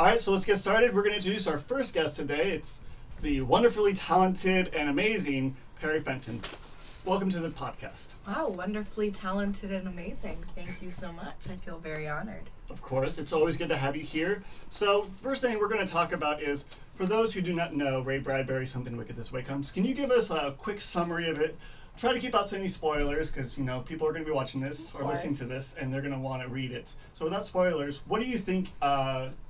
All right, so let's get started. We're going to introduce our first guest today. It's the wonderfully talented and amazing Perry Fenton. Welcome to the podcast. Wow, wonderfully talented and amazing. Thank you so much. I feel very honored. Of course, it's always good to have you here. So, first thing we're going to talk about is, for those who do not know Ray Bradbury's Something Wicked This Way Comes, can you give us a quick summary of it? Try to keep out any spoilers, because people are going to be watching this or listening to this, and they're going to want to read it. So without spoilers, what do you think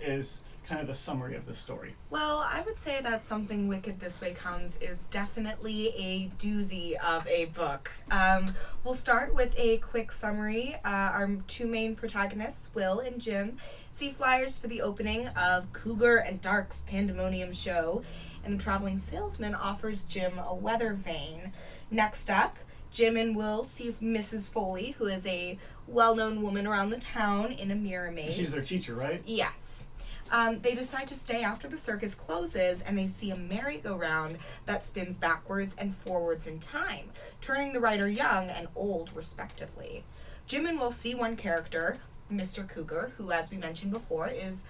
is kind of the summary of the story? Well, I would say that Something Wicked This Way Comes is definitely a doozy of a book. We'll start with a quick summary. Our two main protagonists, Will and Jim, see flyers for the opening of Cougar and Dark's Pandemonium show, and a traveling salesman offers Jim a weather vane. Next up, Jim and Will see Mrs. Foley, who is a well-known woman around the town, in a mirror maze. She's their teacher, right? Yes. They decide to stay after the circus closes, and they see a merry-go-round that spins backwards and forwards in time, turning the rider young and old, respectively. Jim and Will see one character, Mr. Cougar, who, as we mentioned before, is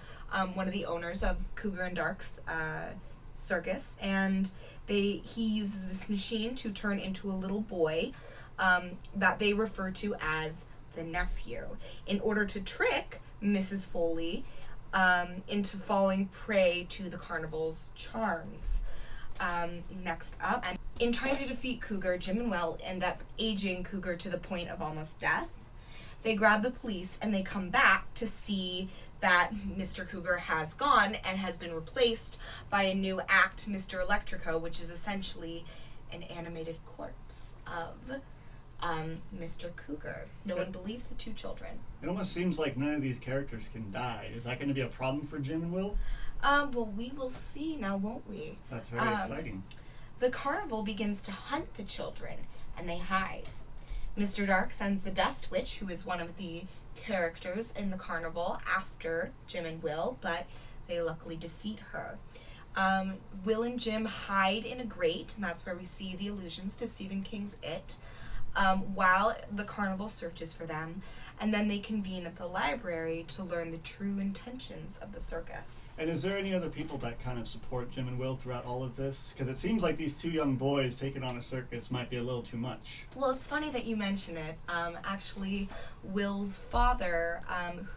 one of the owners of Cougar and Dark's circus, and he uses this machine to turn into a little boy that they refer to as the nephew, in order to trick Mrs. Foley into falling prey to the carnival's charms. Next up, and in trying to defeat Cougar, Jim and Will end up aging Cougar to the point of almost death. They grab the police and they come back to see that Mr. Cougar has gone and has been replaced by a new act, Mr. Electrico, which is essentially an animated corpse of Mr. Cougar. No one believes the two children. It almost seems like none of these characters can die. Is that going to be a problem for Jim and Will? Well, we will see now, won't we? That's very exciting. The carnival begins to hunt the children, and they hide. Mr. Dark sends the Dust Witch, who is one of the characters in the carnival, after Jim and Will, but they luckily defeat her. Will and Jim hide in a grate, and that's where we see the allusions to Stephen King's It, while the carnival searches for them, and then they convene at the library to learn the true intentions of the circus. And is there any other people that kind of support Jim and Will throughout all of this? Because it seems like these two young boys taking on a circus might be a little too much. Well, it's funny that you mention it. Actually, Will's father,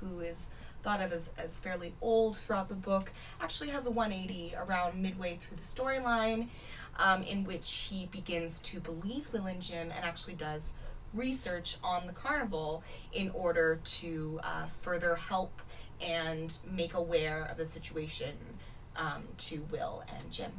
who is thought of as fairly old throughout the book, actually has a 180 around midway through the storyline, in which he begins to believe Will and Jim and actually does research on the carnival in order to further help and make aware of the situation to Will and Jim.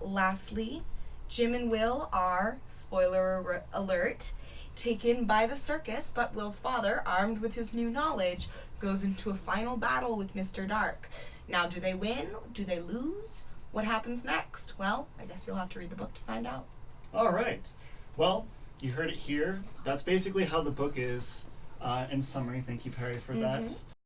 Lastly, Jim and Will are, spoiler alert, taken by the circus, but Will's father, armed with his new knowledge, goes into a final battle with Mr. Dark. Now, do they win? Do they lose? What happens next? Well, I guess you'll have to read the book to find out. All right. Well, you heard it here. That's basically how the book is in summary. Thank you, Perry, for that.